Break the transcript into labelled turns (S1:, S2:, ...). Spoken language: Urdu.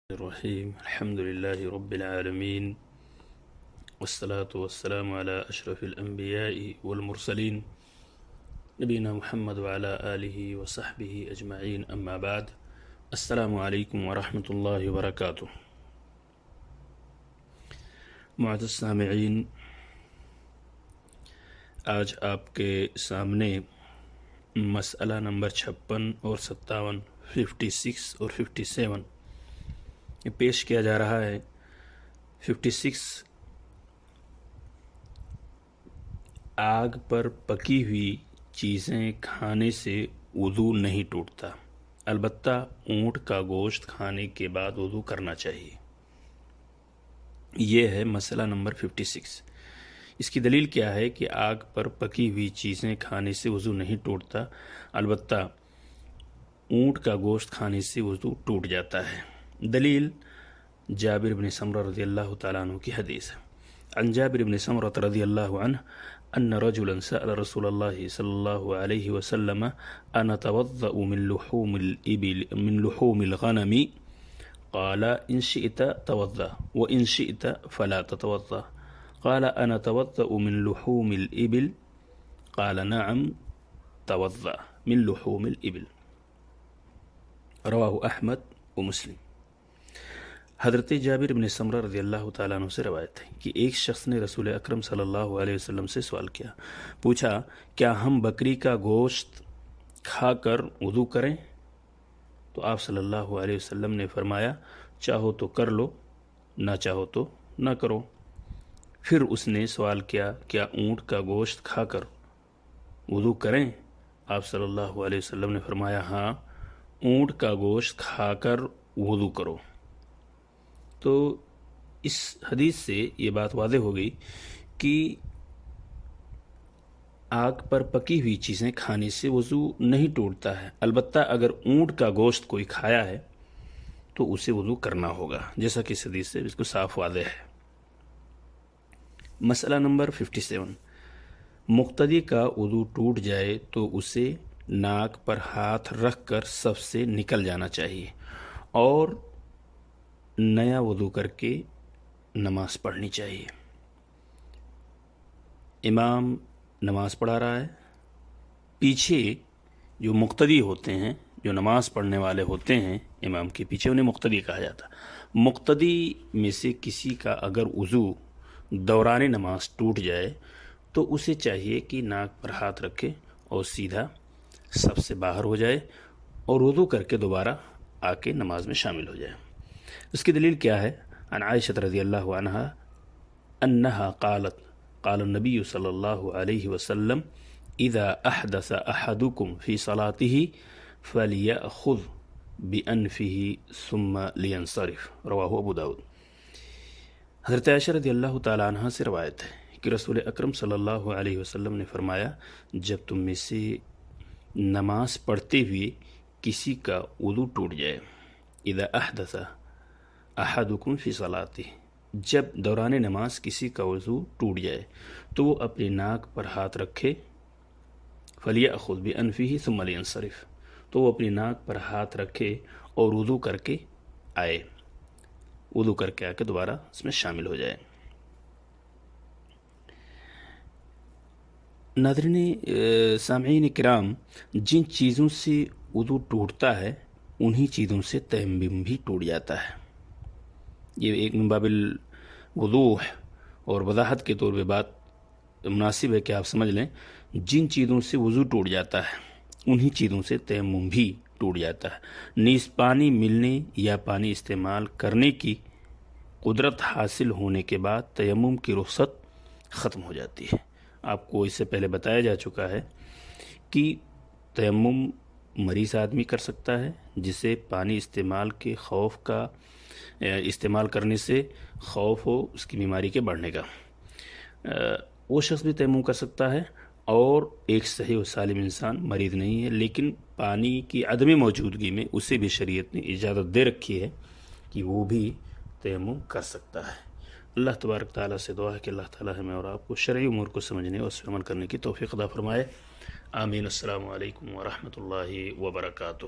S1: الرحيم الحمد لله رب العالمين والصلاة والسلام على أشرف الأنبياء والمرسلين نبينا محمد وعلى آله وصحبه أجمعين أما بعد السلام عليكم ورحمة الله وبركاته معزز سامعین، آج آپ کے سامنے مسئلہ نمبر 56 اور 57 56 اور 57 یہ پیش کیا جا رہا ہے۔ 56 آگ پر پکی ہوئی چیزیں کھانے سے وضو نہیں ٹوٹتا، البتہ اونٹ کا گوشت کھانے کے بعد وضو کرنا چاہیے۔ یہ ہے مسئلہ نمبر 56۔ اس کی دلیل کیا ہے کہ آگ پر پکی ہوئی چیزیں کھانے سے وضو نہیں ٹوٹتا، البتہ اونٹ کا گوشت کھانے سے وضو ٹوٹ جاتا ہے۔ دلیل جابر بن سمرہ رضی اللہ تعالیٰ عنہ کی حدیث ہے۔ عن جابر بن سمرہ رضی اللہ عنہ ان رجلا سأل رسول اللہ صلی اللہ علیہ وسلم انا توضأ من لحوم الغنم قال ان شئت توضأ وان شئت فلا تتوضأ قال انا توضأ من لحوم الإبل قال نعم توضأ من لحوم الإبل رواہ احمد و مسلم۔ حضرت جابر بن سمرہ رضی اللہ تعالیٰ عنہ سے روایت ہے کہ ایک شخص نے رسول اکرم صلی اللہ علیہ وسلم سے سوال کیا، پوچھا کیا ہم بکری کا گوشت کھا کر وضو کریں؟ تو آپ صلی اللہ علیہ وسلم نے فرمایا چاہو تو کر لو، نہ چاہو تو نہ کرو۔ پھر اس نے سوال کیا کیا اونٹ کا گوشت کھا کر وضو کریں؟ آپ صلی اللہ علیہ وسلم نے فرمایا ہاں، اونٹ کا گوشت کھا کر وضو کرو۔ تو اس حدیث سے یہ بات واضح ہو گئی کہ آگ پر پکی ہوئی چیزیں کھانے سے وضو نہیں ٹوٹتا ہے، البتہ اگر اونٹ کا گوشت کوئی کھایا ہے تو اسے وضو کرنا ہوگا، جیسا کہ اس حدیث سے اس کو صاف واضح ہے۔ مسئلہ نمبر 57، مقتدی کا وضو ٹوٹ جائے تو اسے ناک پر ہاتھ رکھ کر صف سے نکل جانا چاہیے اور نیا وضو کر کے نماز پڑھنی چاہیے۔ امام نماز پڑھا رہا ہے، پیچھے جو مقتدی ہوتے ہیں، جو نماز پڑھنے والے ہوتے ہیں امام کے پیچھے، انہیں مقتدی کہا جاتا۔ مقتدی میں سے کسی کا اگر وضو دوران نماز ٹوٹ جائے تو اسے چاہیے کہ ناک پر ہاتھ رکھے اور سیدھا صف سے باہر ہو جائے اور وضو کر کے دوبارہ آ کے نماز میں شامل ہو جائے۔ اس کی دلیل کیا ہے؟ عن عائشہ رضی اللہ عنہا انہا قالت قال النبی صلی اللہ علیہ وسلم اذا احدث احدکم فی صلاته فلیأخذ بانفه ثم لینصرف رواہ ابو داود۔ حضرت عائشہ رضی اللہ تعالی عنہ سے روایت ہے کہ رسول اکرم صلی اللہ علیہ وسلم نے فرمایا جب تم میں سے نماز پڑھتے ہوئے کسی کا وضو ٹوٹ جائے، اذا احدث احدکم فی صلاته، جب دوران نماز کسی کا وضو ٹوٹ جائے تو وہ اپنی ناک پر ہاتھ رکھے، فلیأخذ بانفه ثم لینصرف، تو وہ اپنی ناک پر ہاتھ رکھے اور وضو کر کے آئے، وضو کر کے آ کے دوبارہ اس میں شامل ہو جائے۔ ناظرین سامعین کرام، جن چیزوں سے وضو ٹوٹتا ہے انہی چیزوں سے تیمم بھی ٹوٹ جاتا ہے۔ یہ ایک من باب الوضوح اور وضاحت کے طور پہ بات مناسب ہے کہ آپ سمجھ لیں، جن چیزوں سے وضو ٹوٹ جاتا ہے انہی چیزوں سے تیمم بھی ٹوٹ جاتا ہے۔ نیز پانی ملنے یا پانی استعمال کرنے کی قدرت حاصل ہونے کے بعد تیمم کی رخصت ختم ہو جاتی ہے۔ آپ کو اس سے پہلے بتایا جا چکا ہے کہ تیمم مریض آدمی کر سکتا ہے جسے پانی استعمال کرنے سے خوف ہو اس کی بیماری کے بڑھنے کا، وہ شخص بھی تیمم کر سکتا ہے، اور ایک صحیح و سالم انسان مریض نہیں ہے لیکن پانی کی عدم موجودگی میں اسے بھی شریعت نے اجازت دے رکھی ہے کہ وہ بھی تیمم کر سکتا ہے۔ اللہ تبارک تعالیٰ سے دعا ہے کہ اللہ تعالیٰ ہمیں اور آپ کو شرعی امور کو سمجھنے اور اس پر عمل کرنے کی توفیق عطا فرمائے۔ آمین۔ السلام علیکم ورحمۃ اللہ وبرکاتہ۔